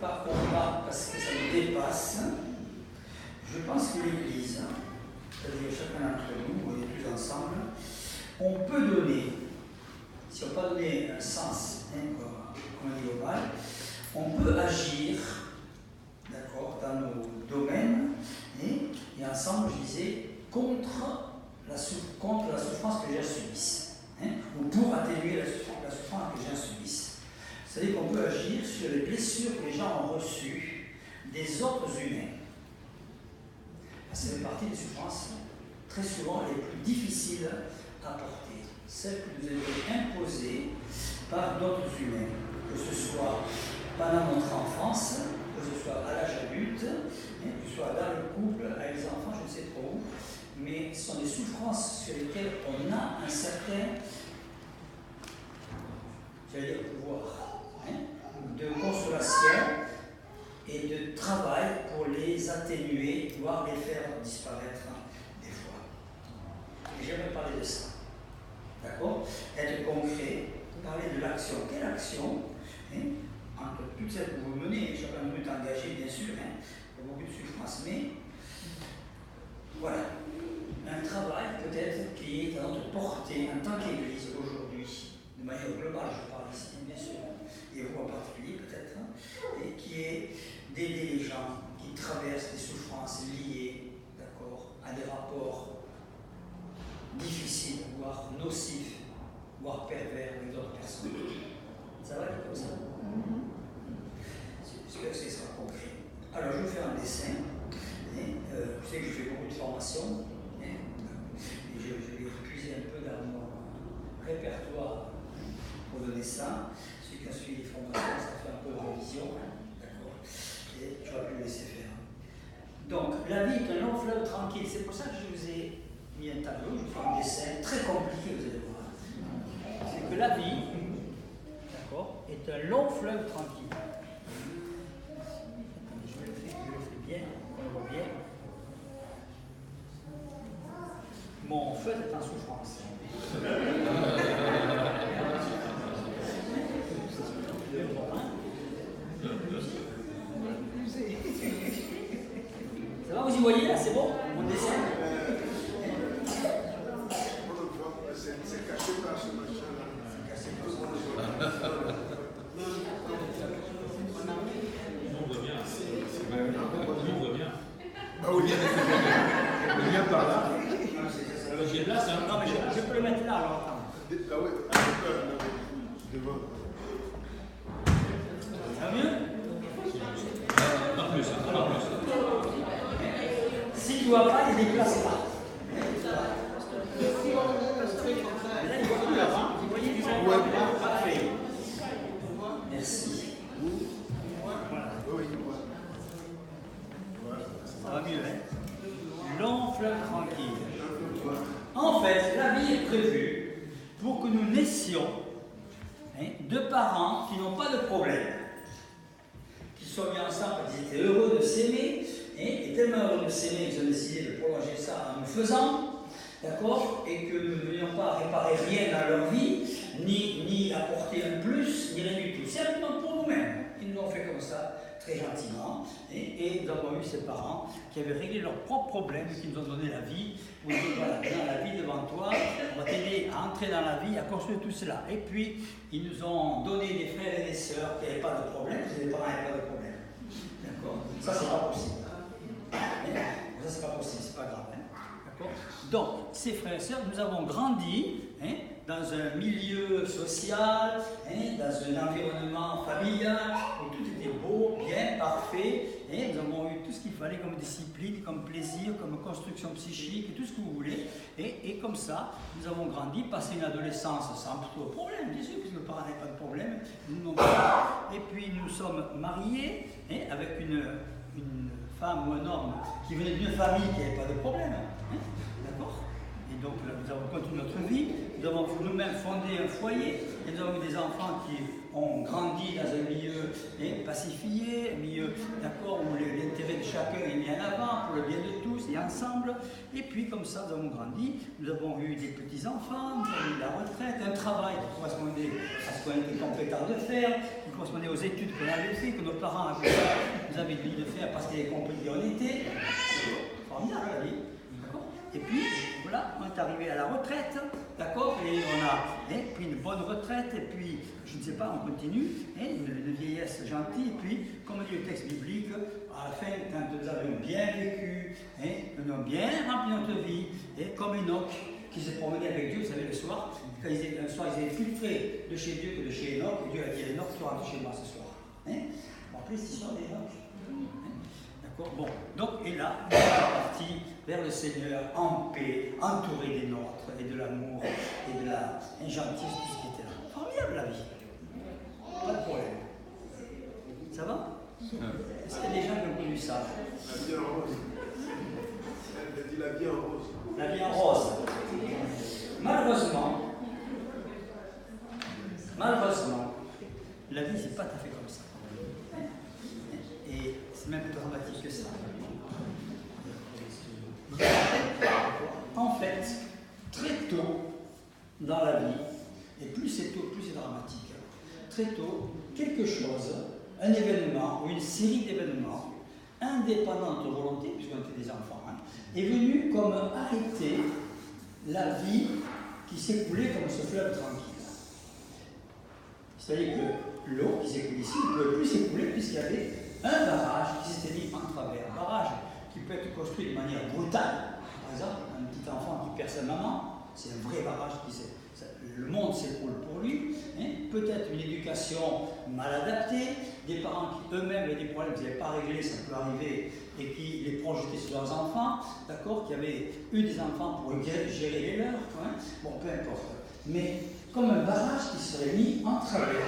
par contre, parce que ça me dépasse, je pense que l'Église, c'est-à-dire chacun d'entre nous, on est tous ensemble, on peut donner, si on ne peut pas donner un sens, comme on dit au mal, on peut agir, d'accord, dans nos domaines, et ensemble, je disais, contre la souffrance que j'ai subisse, ou pour atténuer la souffrance que j'ai subisse. C'est-à-dire qu'on peut agir sur les blessures que les gens ont reçues des autres humains. Ça fait partie des souffrances très souvent les plus difficiles à porter, celles que nous avons imposées par d'autres humains, que ce soit pendant notre enfance, que ce soit à l'âge adulte, que ce soit dans le couple, avec les enfants, je ne sais trop où, mais ce sont des souffrances sur lesquelles on a un certain, j'allais dire, pouvoir de consolation et de travail pour les atténuer, voire les faire disparaître des fois. Et j'aimerais parler de ça. D'accord? Être concret, parler de l'action. Quelle action entre toutes celles que vous menez, chacun de nous est engagé, bien sûr, il y a beaucoup de souffrance, mais voilà, un travail peut-être qui est à notre portée en tant qu'Église aujourd'hui, de manière globale, je parle ici, bien sûr, et vous en particulier peut-être, et qui est d'aider les gens qui traversent des souffrances liées, d'accord, à des rapports difficiles, voire nocifs, voire pervers avec d'autres personnes. Ça va être comme ça? J'espère que ce sera concret. Alors, je vais vous faire un dessin. Vous savez que je fais beaucoup de formations. Et je vais puiser un peu dans mon répertoire pour donner ça. Ceux qui ont suivi les formations, ça fait un peu de révision. D'accord? Et je vais plus laisser faire. Donc, la vie est un long fleuve tranquille. C'est pour ça que je vous ai mis un tableau. Je vais faire un dessin très compliqué, vous allez voir. C'est que la vie, d'accord, est un long fleuve tranquille. Je le fais bien, on le voit bien. Mon feu est en souffrance. Ça va, vous y voyez là, c'est bon? Mon dessin? C'est caché par ce machin-là. C'est caché par ce machin-là. On voit bien. On voit bien. Ah oui, il vient par là. J'ai de là, c'est un. Non, mais je peux le mettre là alors. Ah oui, devant. Ça va mieux? Pas plus, pas plus. Si tu vois pas, il déplace pas. Là, il voit plus avant. Vous voyez du Ouais. Parfait. Merci. Voilà. Oui, Ça va mieux, Long fleuve tranquille. En fait, la vie est prévue pour que nous naissions de parents qui n'ont pas de problème, qui sont mis ensemble, qui étaient heureux de s'aimer, et tellement heureux de s'aimer qu'ils ont décidé de prolonger ça en nous faisant, d'accord, et que nous ne venions pas réparer rien dans leur vie, ni apporter un plus, ni rien du tout. C'est simplement pour nous-mêmes. Ils nous ont fait comme ça, très gentiment, et nous avons eu ces parents qui avaient réglé leurs propres problèmes, qui nous ont donné la vie. Vous dites, voilà, dans la vie devant toi, on va t'aider à entrer dans la vie, à construire tout cela. Et puis, ils nous ont donné des frères et des sœurs qui n'avaient pas de problème, parce que les parents n'avaient pas de problème. D'accord? Ça, c'est pas possible. Ça, c'est pas possible, c'est pas grave. D'accord? Donc, ces frères et sœurs, nous avons grandi dans un milieu social, dans un environnement familial, où tout était beau, bien, parfait. Nous avons eu tout ce qu'il fallait comme discipline, comme plaisir, comme construction psychique, et tout ce que vous voulez. Et comme ça, nous avons grandi, passé une adolescence sans trop de problème, bien sûr, puisque nos parents n'avaient pas de problème, nous non plus. Et puis nous sommes mariés avec une femme ou un homme qui venait d'une famille qui n'avait pas de problème. D'accord? Et donc là, nous avons continué notre vie, nous avons nous-mêmes fondé un foyer, et nous avons eu des enfants qui on grandit dans un milieu pacifié, un milieu d'accord, où l'intérêt de chacun est mis en avant pour le bien de tous et ensemble. Et puis comme ça, nous avons grandi, nous avons eu des petits-enfants, nous avons eu la retraite, un travail qui correspondait à ce qu'on était compétent de faire, qui correspondait aux études qu'on avait fait, que nos parents nous avaient dit de faire parce qu'ils avaient compris qui on était. Formidable la vie. Et puis, voilà, on est arrivé à la retraite, d'accord, et on a pris une bonne retraite, et puis, je ne sais pas, on continue, une vieillesse gentille, et puis, comme dit le texte biblique, à la fin, quand nous avons bien vécu, nous avons bien rempli notre vie, comme Enoch, qui se promenait avec Dieu, vous savez, le soir, quand un soir, ils étaient plus près de chez Dieu que de chez Enoch, et Dieu a dit à Enoch, tu rentres chez moi ce soir. Vous vous rappelez cette histoire d'Enoch? Bon, donc, et là, on est parti vers le Seigneur en paix, entouré des nôtres et de l'amour et de la gentillesse, tout ce qui était là. Formidable la vie. Pas de problème. Ça va? Est-ce qu'il y a des gens qui ont connu ça? La vie en rose. Elle a dit la vie en rose. La vie en rose. Malheureusement, la vie, c'est pas tout à fait comme ça. Et c'est même plus dramatique que ça. En fait, très tôt dans la vie, et plus c'est tôt, plus c'est dramatique, très tôt, quelque chose, un événement ou une série d'événements, indépendants de notre volonté, puisqu'on était des enfants, est venu comme arrêter la vie qui s'écoulait comme ce fleuve tranquille. C'est-à-dire que l'eau qui s'écoule ici ne pouvait plus s'écouler puisqu'il y avait un barrage qui s'était mis en travers. Un barrage qui peut être construit de manière brutale. Par exemple, un petit enfant qui perd sa maman, c'est un vrai barrage le monde s'écoule pour lui. Peut-être une éducation mal adaptée, des parents qui eux-mêmes avaient des problèmes qu'ils n'avaient pas réglés, ça peut arriver, et qui les projetaient sur leurs enfants, d'accord, qui avaient eu des enfants pour gérer les leurs, bon, peu importe. Mais comme un barrage qui serait mis en travers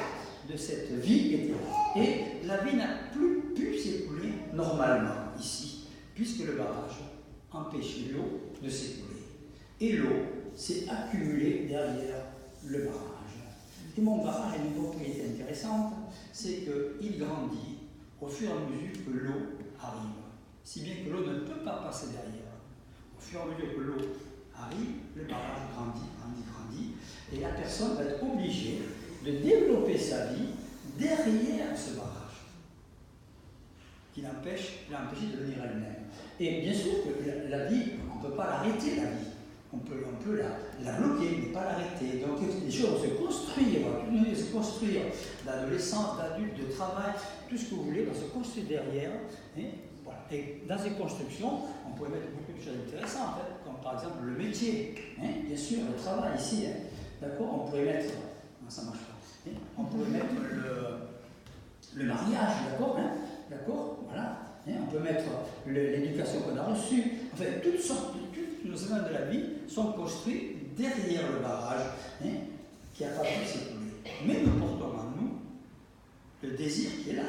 de cette vie qui était là. Et la vie n'a plus pu s'écouler normalement ici, puisque le barrage empêchait l'eau de s'écouler. Et l'eau s'est accumulée derrière le barrage. Et mon barrage a une propriété intéressante, c'est qu'il grandit au fur et à mesure que l'eau arrive. Si bien que l'eau ne peut pas passer derrière. Au fur et à mesure que l'eau arrive, le barrage grandit, et la personne va être obligée de développer sa vie derrière ce barrage, qui l'empêche de venir elle-même. Et bien sûr que la vie, on ne peut pas l'arrêter, la vie. On peut la bloquer, mais pas l'arrêter. Donc les choses vont se construire, l'adolescence, l'adulte, le travail, tout ce que vous voulez va se construire derrière. Voilà. Et dans ces constructions, on pourrait mettre beaucoup de choses intéressantes, comme par exemple le métier, bien sûr, le travail ici. D'accord, on pourrait mettre, non, ça ne marche pas, on pourrait mettre le mariage, d'accord, voilà, on peut mettre l'éducation qu'on a reçue, enfin, toutes sortes, tous nos éléments de la vie sont construits derrière le barrage qui a pas pu s'écouler. Mais nous portons en nous le désir qui est là,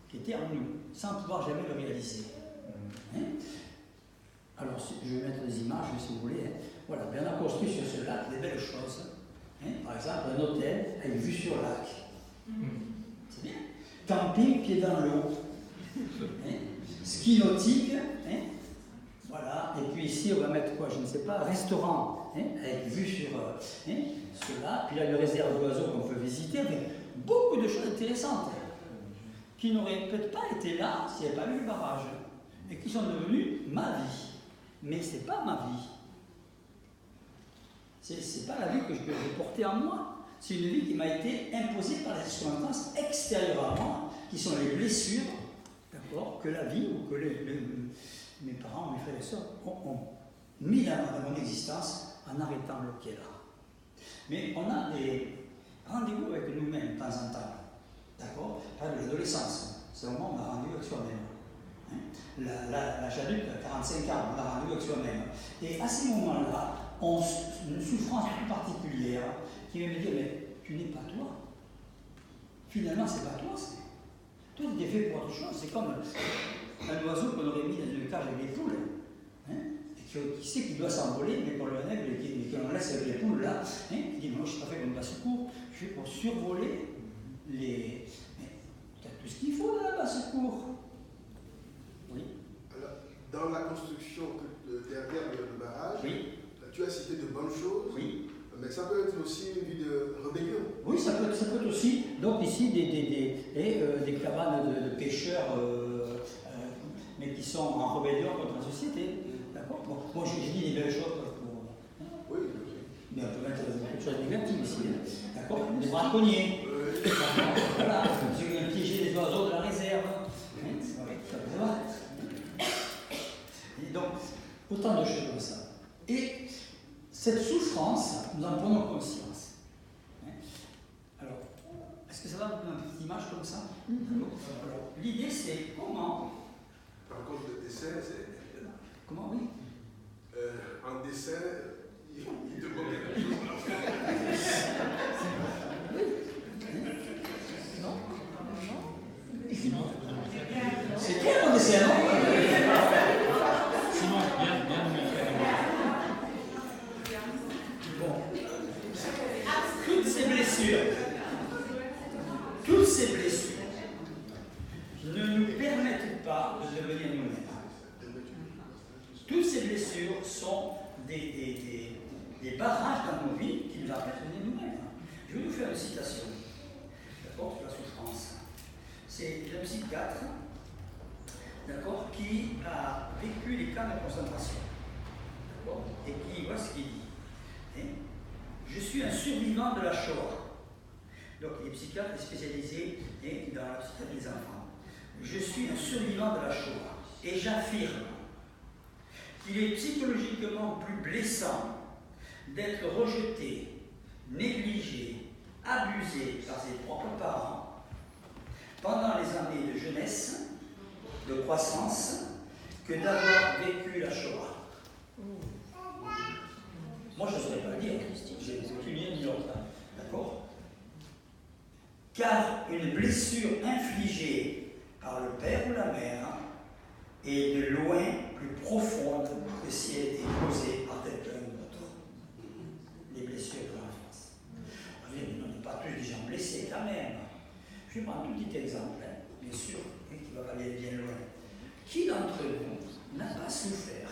qui était en nous, sans pouvoir jamais le réaliser. Alors, je vais mettre des images, si vous voulez. Voilà, bien on a construit sur ce lac des belles choses. Par exemple, un hôtel avec vue sur le lac. C'est bien. Camping, pied dans l'eau. Ski nautique. Voilà. Et puis ici, on va mettre quoi? Je ne sais pas. Restaurant, avec vue sur ce lac. Puis là, une réserve d'oiseaux qu'on peut visiter. Avec beaucoup de choses intéressantes qui n'auraient peut-être pas été là s'il n'y avait pas eu le barrage. Et qui sont devenues ma vie. Mais ce n'est pas ma vie. C'est pas la vie que j'ai portée en moi. C'est une vie qui m'a été imposée par les circonstances extérieures à moi, qui sont les blessures, d'accord, que la vie ou que mes parents, mes frères et sœurs ont mis dans mon existence en arrêtant l'eau qui est là. Mais on a des rendez-vous avec nous-mêmes de temps en temps. D'accord? Pas de l'adolescence. C'est au moment où on a rendez-vous avec soi-même. L'âge adulte, à 45 ans, on a rendez-vous avec soi-même. Et à ces moments-là, on a une souffrance plus particulière qui va me dire, mais tu n'es pas toi. Finalement, c'est pas toi. Toi, tu es fait pour autre chose. C'est comme un oiseau qu'on aurait mis dans une cage avec des poules. Et qui sait qu'il doit s'envoler, mais qu'on l'enlève et qu'on laisse avec les poules là. Qui dit, non, je ne suis pas fait comme basse-cour, je suis fait pour survoler peut-être tout ce qu'il faut dans la basse-cour. Oui. Alors, dans la construction derrière le barrage, Oui. tu as cité de bonnes choses, Oui. mais ça peut être aussi une vie de rébellion. Oui, ça peut être aussi, donc ici, des caravanes de pêcheurs, mais qui sont en rébellion contre la société. D'accord. Bon, moi, je dis des belles choses pour. Oui. Mais on peut mettre quelque chose de négatif ici. Hein. D'accord. Des braconniers. Voilà. Ceux qui ont piégé les oiseaux de la réserve. Hein. Ça peut voir. Et donc, autant de choses comme ça. Et cette souffrance, nous en prenons conscience. Hein. Alors, est-ce que ça va donner une petite image comme ça? Alors, l'idée, c'est comment. Par contre, le dessin, c'est. Comment, oui? En dessin, il te manque quelque chose. C'est clair, mon dessin, non? Sinon, bien. Bon. Toutes ces blessures ne nous permettent pas de devenir nous-mêmes. Toutes ces blessures sont des barrages dans nos vies qui nous empêchent de devenir nous-mêmes. Je vais vous faire une citation, d'accord, sur la souffrance. C'est le psychiatre, d'accord, qui a vécu les camps de concentration, d'accord, et qui voit ce qu'il dit. Hein? Je suis un survivant de la Shoah. Donc, les psychiatres est spécialisé dans la psychiatrie des enfants. Je suis un survivant de la Shoah et j'affirme qu'il est psychologiquement plus blessant d'être rejeté, négligé, abusé par ses propres parents pendant les années de jeunesse, de croissance, que d'avoir vécu la Shoah. Moi, je ne saurais pas le dire, j'ai aucune idée ni l'autre, d'accord? Car une blessure infligée par le père ou la mère est de loin plus profonde que si elle était causée par quelqu'un d'autre. Les blessures de l'enfance. On n'est pas tous des gens blessés quand même. Je vais prendre un tout petit exemple, hein, bien sûr, qui va aller bien loin. Qui d'entre nous n'a pas souffert,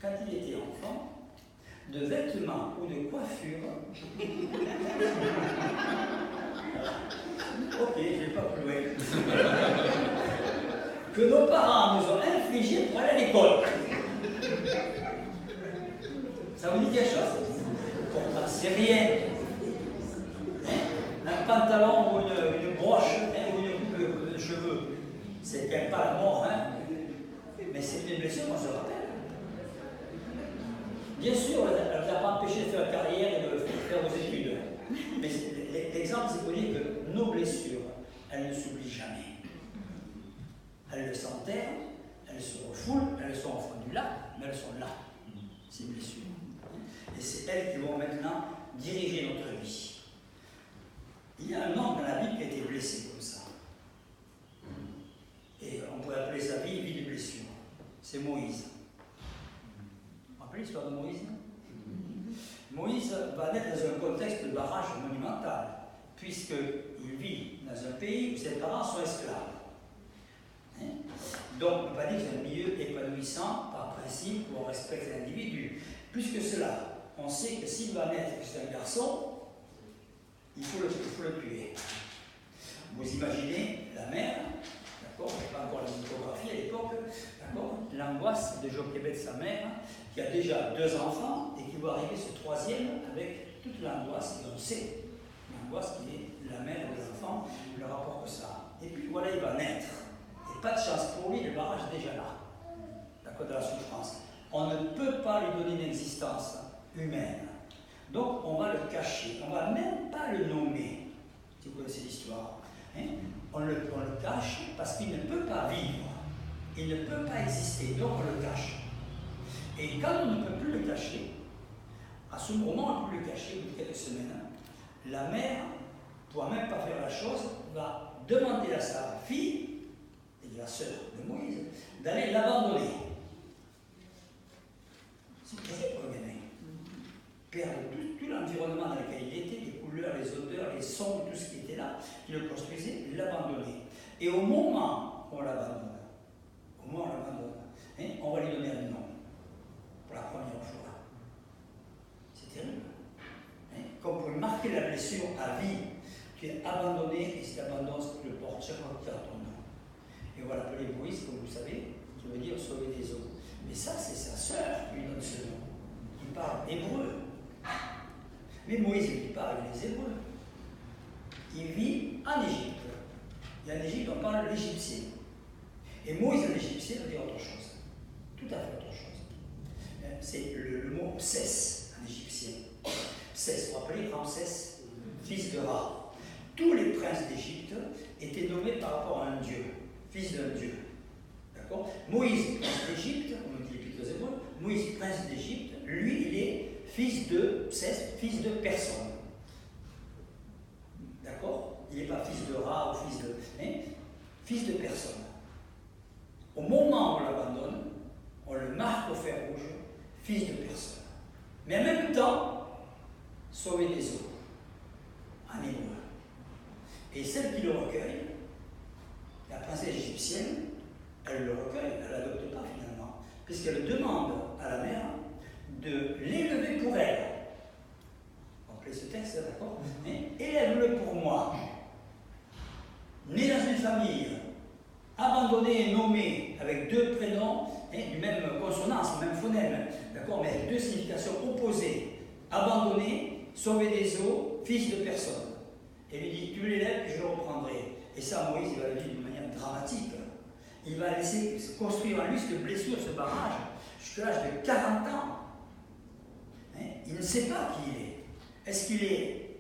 quand il était enfant, de vêtements ou de coiffure? Ok, je ne vais pas plus loin. Que nos parents nous ont infligé pour aller à l'école. Ça vous dit quelque chose? Pourtant, c'est rien. Hein? Un pantalon ou une broche, hein, ou une coupe de cheveux, c'est quand même pas la mort, hein? Mais c'est une blessure qu'on se rappelle. Bien sûr, elle ne vous a pas empêché de faire carrière et de faire vos études. Mais l'exemple, c'est pour dire que nos blessures, elles ne s'oublient jamais. Elles s'enterrent, elles se refoulent, elles sont au fond du lac, mais elles sont là, ces blessures. Et c'est elles qui vont maintenant diriger notre vie. Il y a un homme dans la Bible qui a été blessé comme ça. Et on pourrait appeler sa vie une vie de blessure. C'est Moïse. Vous vous rappelez l'histoire de Moïse? Moïse va naître dans un contexte de barrage monumental, puisqu'il vit dans un pays où ses parents sont esclaves. Hein? Donc, on ne peut pas dire que c'est un milieu épanouissant par principe où on respecte l'individu. Plus que cela, on sait que s'il va naître que c'est un garçon, il faut le tuer. Vous imaginez la mère, d'accord, je n'ai pas encore la photographie à l'époque, d'accord, l'angoisse de Jochebed, sa mère, qui a déjà 2 enfants et qui va arriver ce 3e avec toute l'angoisse, et on sait, l'angoisse qui est la mère des enfants, le rapport que ça a. Et puis voilà, il va naître. Et pas de chance pour lui, le barrage est déjà là, d'accord, de la souffrance. On ne peut pas lui donner une existence humaine. Donc on va le cacher, on ne va même pas le nommer, si vous connaissez l'histoire. Hein? On le cache parce qu'il ne peut pas vivre, il ne peut pas exister, donc on le cache. Et quand on ne peut plus le cacher, à ce moment on peut le cacher, au bout de quelques semaines, la mère, pour ne même pas faire la chose, va demander à sa fille, et la sœur de Moïse, d'aller l'abandonner. C'est terrible comme gamin. Perdre tout l'environnement dans lequel il était, les couleurs, les odeurs, les sons, tout ce qui était là, il ne le moment où on l'abandonne, hein, on va lui donner un nom pour la première fois. C'est terrible. Hein, comme pour marquer la blessure à vie, tu es abandonné et cet abandon le porte chaque fois que tu as ton nom. Et on va l'appeler Moïse, comme vous savez, qui veut dire sauver des eaux. Mais ça, c'est sa sœur qui lui donne ce nom, qui parle hébreu. Mais Moïse ne vit pas avec les Hébreux. Il vit en Égypte. Et en Égypte, on parle l'égyptien. Et Moïse, en égyptien, veut dire autre chose. Tout à fait autre chose. C'est le mot Psès, en égyptien. Psès, vous vous rappelez, Ramsès, fils de Ra. Tous les princes d'Égypte étaient nommés par rapport à un dieu, fils d'un dieu. D'accord? Moïse, prince d'Égypte, on dit l'Épître aux Hébreux, Moïse, prince d'Égypte, lui, il est fils de Psès, fils de personne. D'accord? Il n'est pas fils de Ra ou fils de. Hein? Fils de personne. Au moment où on l'abandonne, on le marque au fer rouge, fils de personne. Mais en même temps, sauver des eaux, en hébreu. Et celle qui le recueille, la princesse égyptienne, elle le recueille, elle ne l'adopte pas finalement, puisqu'elle demande à la mère de l'élever pour elle. Vous rappelez ce texte, d'accord? Élève-le pour moi. Né dans une famille, abandonné et nommé avec deux prénoms du même consonance, même phonème, d'accord, mais avec deux significations opposées. Abandonné, sauver des eaux, fils de personne. Et lui dit, tu l'élèves, je le reprendrai. Et ça, Moïse, il va le dire d'une manière dramatique. Il va laisser construire en lui cette blessure, ce barrage, jusqu'à l'âge de 40 ans. Il ne sait pas qui il est. Est-ce qu'il est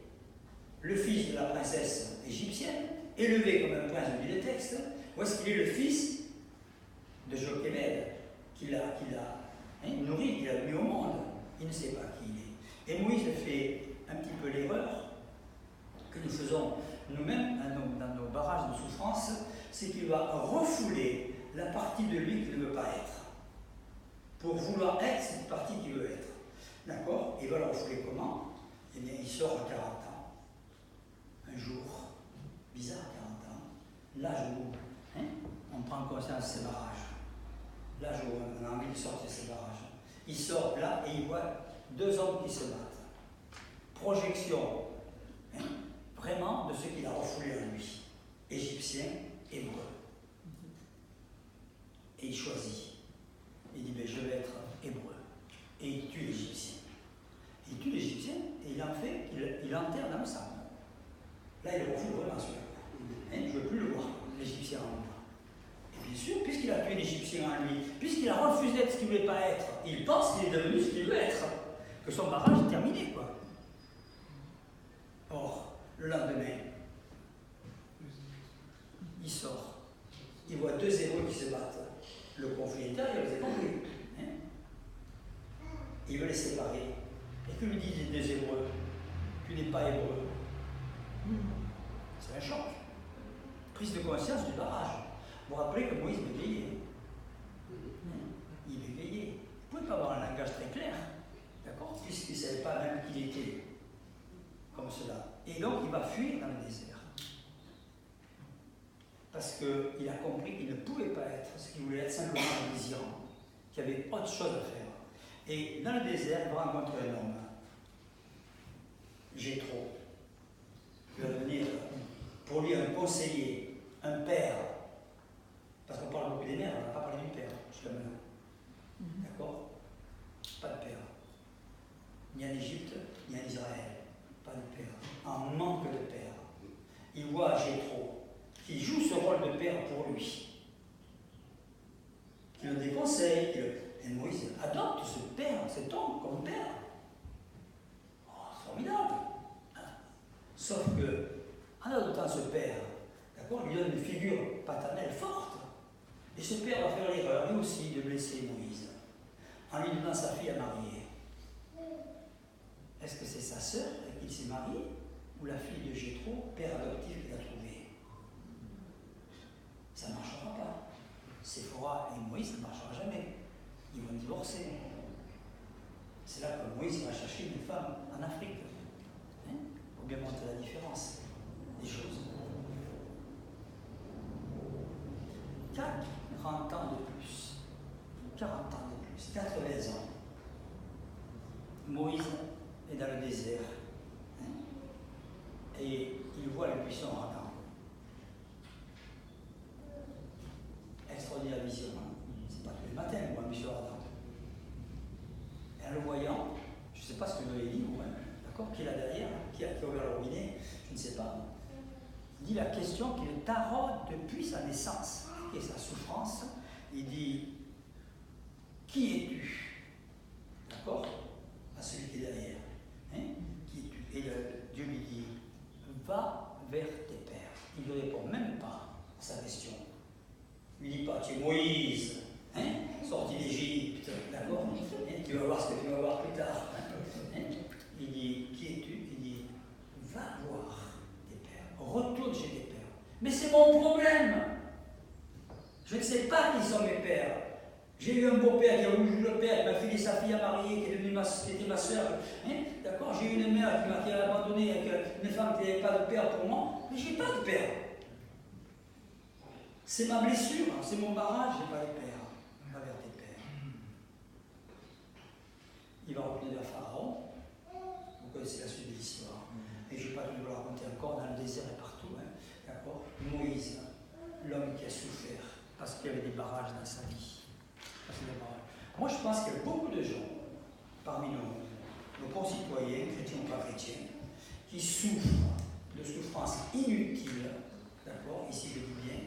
le fils de la princesse égyptienne, élevé comme un prince, nous dit le texte, ou est-ce qu'il est le fils de Jochebed, qu'il a nourri, qu'il a mis au monde? Il ne sait pas qui il est. Et Moïse fait un petit peu l'erreur que nous faisons nous-mêmes dans nos barrages de souffrance, c'est qu'il va refouler la partie de lui qu'il ne veut pas être, pour vouloir être cette partie qu'il veut être. D'accord? Il va le refouler comment? Eh bien, il sort à 40 ans. Un jour, bizarre, 40 ans, l'âge où on prend conscience de ces barrages, l'âge où on a envie de sortir de ces barrages. Il sort là et il voit deux hommes qui se battent. Projection, vraiment, de ce qu'il a refoulé en lui. Égyptien, hébreu. Et il choisit. Il dit, ben, je vais être hébreu. Et il tue l'Égyptien. Il tue l'Égyptien et il en fait, il enterre dans le sable. Là, il refoule vraiment celui-là. Je ne veux plus le voir, l'Égyptien en moi. Et bien sûr, puisqu'il a tué l'Égyptien en lui, puisqu'il a refusé d'être ce qu'il ne voulait pas être, il pense qu'il est devenu ce qu'il veut être. Que son barrage est terminé, quoi. Or, le lendemain, il sort. Il voit deux héros qui se battent. Le conflit intérieur, vous avez compris. Il veut les séparer. Et que lui disent les deux hébreux? Tu n'es pas hébreu. C'est un choc. Prise de conscience du barrage. Vous vous rappelez que Moïse bégayait. Il bégayait. Vous ne pouvez pas avoir un langage très clair. D'accord? Puisqu'il ne savait pas même qui il était. Comme cela. Et donc il va fuir dans le désert. Parce qu'il a compris qu'il ne pouvait pas être ce qu'il voulait être simplement un désirant. Qu'il y avait autre chose à faire. Et dans le désert, il va rencontrer un homme. Jéthro. Il va devenir pour lui un conseiller, un père. Parce qu'on parle beaucoup des mères, on n'a pas parlé du père jusqu'à maintenant. D'accord? Pas de père. Ni en Égypte, ni en Israël. Pas de père. En manque de père. Il voit Jéthro qui joue ce rôle de père pour lui. Qui le déconseille. Et Moïse adopte ce père, cet homme comme père. Oh, formidable. Sauf que, en adoptant ce père, d'accord, il lui donne une figure paternelle forte. Et ce père va faire l'erreur, lui aussi, de blesser Moïse, en lui donnant sa fille à marier. Est-ce que c'est sa sœur avec qui il s'est marié, ou la fille de Jéthro, père adoptif qu'il a trouvé? Ça ne marchera pas. Séphora et Moïse, ça ne marchera jamais. Ils vont divorcer. C'est là que Moïse va chercher une femme en Afrique. Pour bien montrer la différence des choses. 40 ans de plus. 40 ans de plus, 80 ans. Moïse est dans le désert. Hein, et il voit le buisson ardent. Extraordinaire vision. Hein. C'est pas tous les matins qu'on voit un buisson ardent. Et en le voyant, je ne sais pas ce que Noé dit, d'accord, qui est là derrière, qui a ouvert le robinet, je ne sais pas. Il dit la question qui le taraude depuis sa naissance et sa souffrance. Il dit qui es-tu? D'accord? À celui qui est derrière. Hein? Qui es-tu? Et Dieu lui dit va vers tes pères. Il ne répond même pas à sa question. Il ne dit pas tu es Moïse, hein? Sorti d'Égypte, d'accord? Hein? Tu vas voir ce que tu vas voir plus tard. Hein? Il dit qui es-tu? Il dit va voir tes pères, retourne chez tes pères. Mais c'est mon problème. Je ne sais pas qui sont mes pères. J'ai eu un beau-père qui a voulu le père, qui m'a filé sa fille à marier, qui était ma soeur. Hein? D'accord? J'ai eu une mère qui m'a abandonné, avec une femme qui n'avait pas de père pour moi. Mais je n'ai pas de père. C'est ma blessure, c'est mon barrage, je n'ai pas de père. Va vers tes pères. Il va retourner vers Pharaon. Vous connaissez la suite de l'histoire. Et je ne vais pas tout vous le raconter encore, dans le désert et partout. Hein? D'accord? Moïse, l'homme qui a souffert parce qu'il y avait des barrages dans sa vie. Moi, je pense qu'il y a beaucoup de gens, parmi nos concitoyens, chrétiens ou pas chrétiens, qui souffrent de souffrances inutiles, d'accord, ici je dis bien,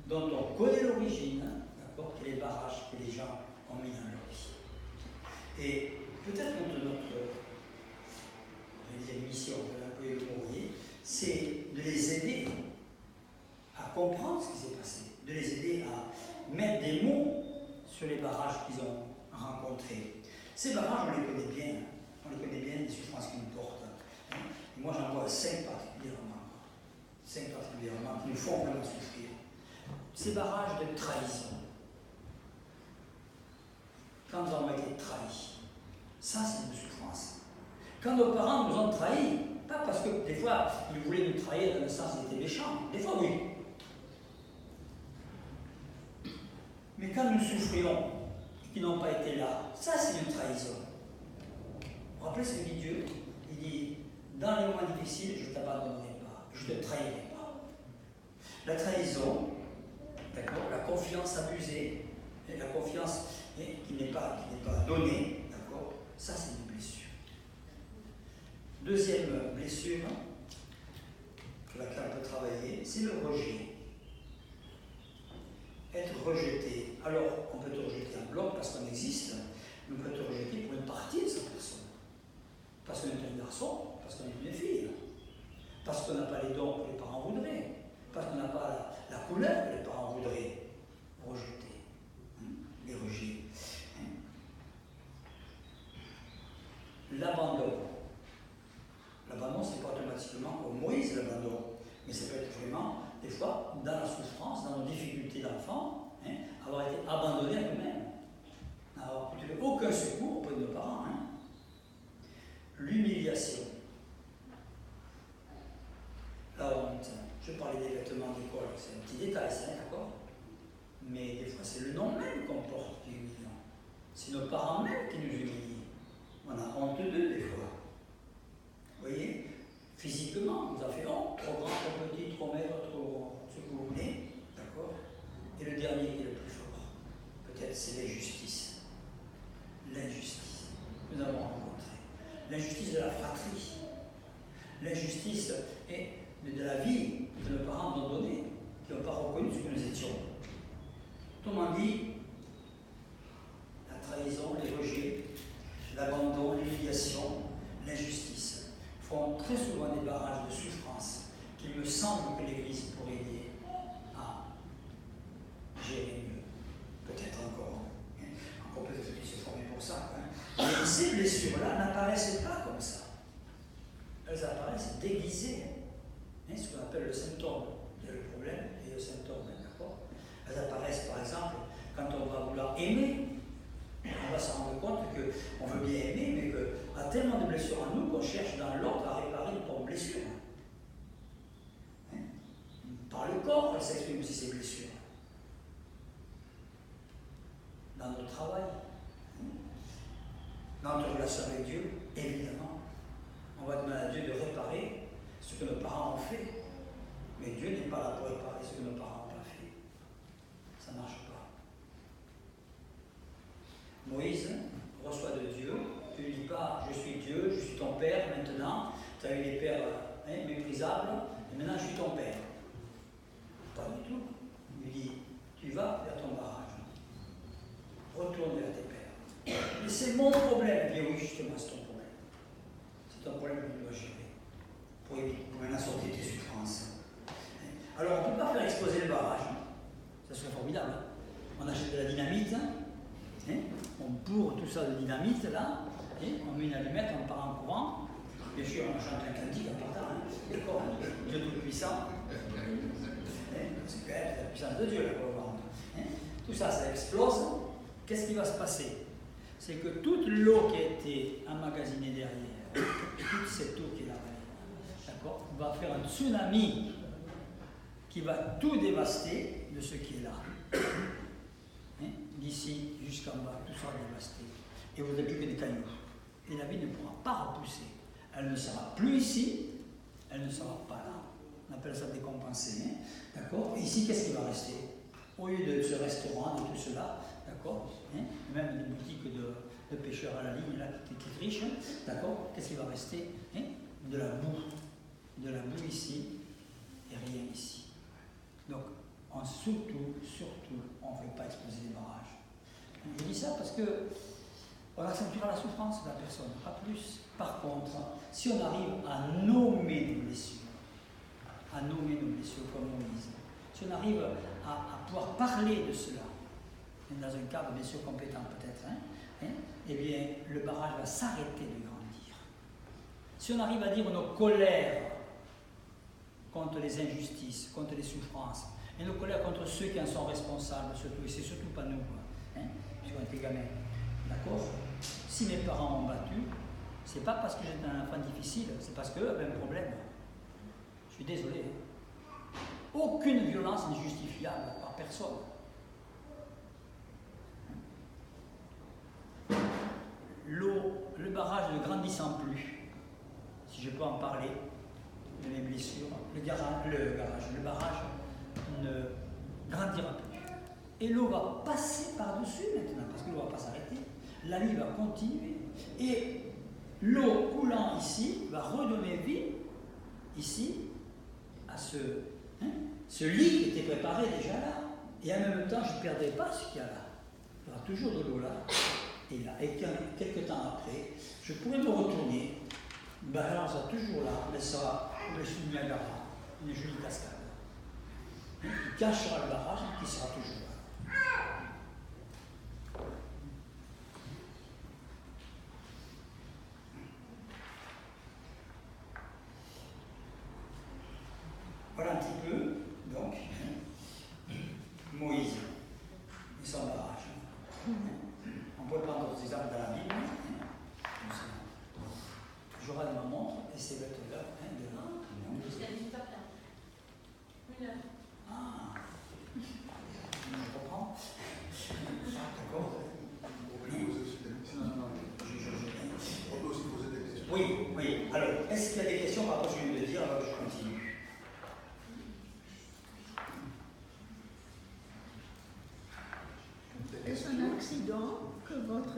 dont on connaît l'origine, d'accord, que les barrages que les gens ont mis dans leur vie. Et peut-être notre mission, c'est de les aider à comprendre ce qui s'est passé, de les aider à mettre des mots sur les barrages qu'ils ont rencontrés. Ces barrages, on les connaît bien. On les connaît bien, les souffrances qu'ils nous portent. Et moi, j'en vois 5 particulièrement. 5 particulièrement qui nous font vraiment souffrir. Ces barrages de trahison. Quand nous avons été trahis, ça, c'est une souffrance. Quand nos parents nous ont trahis, pas parce que des fois, ils voulaient nous trahir dans le sens qu'ils étaient méchants. Des fois, oui. Mais quand nous souffrions, qui n'ont pas été là, ça c'est une trahison. Vous vous rappelez ce que dit Dieu? Il dit, dans les moments difficiles, je ne t'abandonnerai pas, je ne te trahirai pas. La trahison, d'accord, la confiance abusée, et la confiance qui n'est pas donnée, d'accord, ça c'est une blessure. Deuxième blessure, sur laquelle on peut travailler, c'est le rejet. Être rejeté. Alors, on peut te rejeter en bloc parce qu'on existe, mais on peut te rejeter pour une partie de sa personne. Parce qu'on est un garçon, parce qu'on est une fille, parce qu'on n'a pas les dons que les parents voudraient, parce qu'on n'a pas la couleur que les parents voudraient. Rejeter. Les rejets. L'abandon. L'abandon, c'est pas automatiquement comme Moïse l'abandon, mais ça peut être vraiment, des fois, dans la souffrance, dans nos difficultés d'enfant, avoir été abandonné à nous-mêmes, n'avoir pu trouver aucun secours auprès de nos parents. L'humiliation, la honte. Je parlais des vêtements d'école, c'est un petit détail, ça, d'accord? Mais des fois, c'est le nom même qu'on porte qui est humiliant. C'est nos parents même qui nous humilient. On a honte d'eux, des fois. Vous voyez? Physiquement, on nous a fait honte, trop grand, trop petit, trop maigre, trop ce que vous voulez, d'accord? Et le dernier qui est le plus fort, peut-être, c'est l'injustice. L'injustice que nous avons rencontrée. L'injustice de la fratrie. L'injustice de la vie que nos parents nous ont donnée, qui n'ont pas reconnu ce que nous étions. Autrement dit, la trahison, les rejets, l'abandon, l'humiliation, l'injustice font très souvent des barrages de souffrance qu'il me semble que l'Église pourrait aider à gérer mieux. Peut-être encore. Encore peut-être qu'ils se forment pour ça. Mais ces blessures-là n'apparaissent pas comme ça. Elles apparaissent déguisées. Ce qu'on appelle le symptôme. Il y a le problème et le symptôme, d'accord? Elles apparaissent par exemple quand on va vouloir aimer. On va se rendre compte qu'on veut bien aimer, mais qu'on a tellement de blessures en nous qu'on cherche dans l'autre à réparer une propre blessure. Par le corps, elle s'exprime aussi ces blessures. dans notre travail, dans notre relation avec Dieu, évidemment. On va demander à Dieu de réparer ce que nos parents ont fait. Mais Dieu n'est pas là pour réparer ce que nos parents n'ont pas fait. Ça ne marche pas. Moïse reçoit de Dieu, tu ne lui dis pas je suis Dieu, je suis ton père maintenant, tu as eu des pères méprisables, et maintenant je suis ton père. Pas du tout. Il lui dit tu vas vers ton barrage, retourne vers tes pères. Mais c'est mon problème. Il dit oui, justement, c'est ton problème. C'est ton problème que tu dois gérer pour maintenant sortir tes souffrances. Alors on ne peut pas faire exploser le barrage, ça serait formidable. On achète de la dynamite, on bourre tout ça de dynamite là, on met une allumette, on part en courant. Bien sûr, on chante un cantique en partant, d'accord, Dieu tout-puissant. C'est quand même la puissance de Dieu là pour voir. Tout ça, ça explose. Qu'est-ce qui va se passer? C'est que toute l'eau qui a été emmagasinée derrière, toute cette eau qui est là, d'accord, va faire un tsunami qui va tout dévaster de ce qui est là. D'ici jusqu'en bas, tout sera dévasté. Et vous n'avez plus que des cailloux. Et la vie ne pourra pas repousser. Elle ne sera plus ici, elle ne sera pas là. On appelle ça décompensé. D'accord? Et ici, qu'est-ce qui va rester? Au lieu de ce restaurant, de tout cela, d'accord? Même une boutique de pêcheurs à la ligne, là, qui est riche, d'accord? Qu'est-ce qui va rester? De la boue. De la boue ici et rien ici. Donc, surtout, on ne fait pas exploser les barrages. Je dis ça parce que on accentuera la souffrance de la personne, pas plus. Par contre, si on arrive à nommer nos blessures, comme Moïse, si on arrive à pouvoir parler de cela, dans un cadre bien sûr compétent peut-être, eh bien le barrage va s'arrêter de grandir. Si on arrive à dire nos colères contre les injustices, contre les souffrances, et nos colères contre ceux qui en sont responsables, surtout, et c'est surtout pas nous, puisqu'on était gamins. D'accord? Si mes parents m'ont battu, c'est pas parce que j'étais un enfant difficile, c'est parce qu'eux avaient un problème. Je suis désolé. Aucune violence n'est justifiable par personne. L'eau, le barrage ne grandissant plus, si je peux en parler, de mes blessures, le barrage ne grandira plus. Et l'eau va passer par-dessus maintenant, parce que l'eau ne va pas s'arrêter. La vie va continuer. Et l'eau coulant ici va redonner vie, ici, à ce lit qui était préparé déjà là. Et en même temps, je ne perdrai pas ce qu'il y a là. Il y aura toujours de l'eau là et là. Et quelques temps après, je pourrai me retourner. Le barrage sera toujours là, mais sera au-dessus du Niagara, une jolie cascade. Qui cachera le barrage, qui sera toujours là. Voilà un petit peu, donc, Moïse et son barrage. On peut prendre d'autres exemples dans la Bible. J'aurai ma montre et ces vêtements-là. Jusqu'à 18h15. 1 heure. Ah, je comprends. D'accord. On peut aussi poser des questions. Oui. Alors, est-ce qu'il y a des questions par rapport à ce que je viens de dire alors que je continue? Est-ce un accident que votre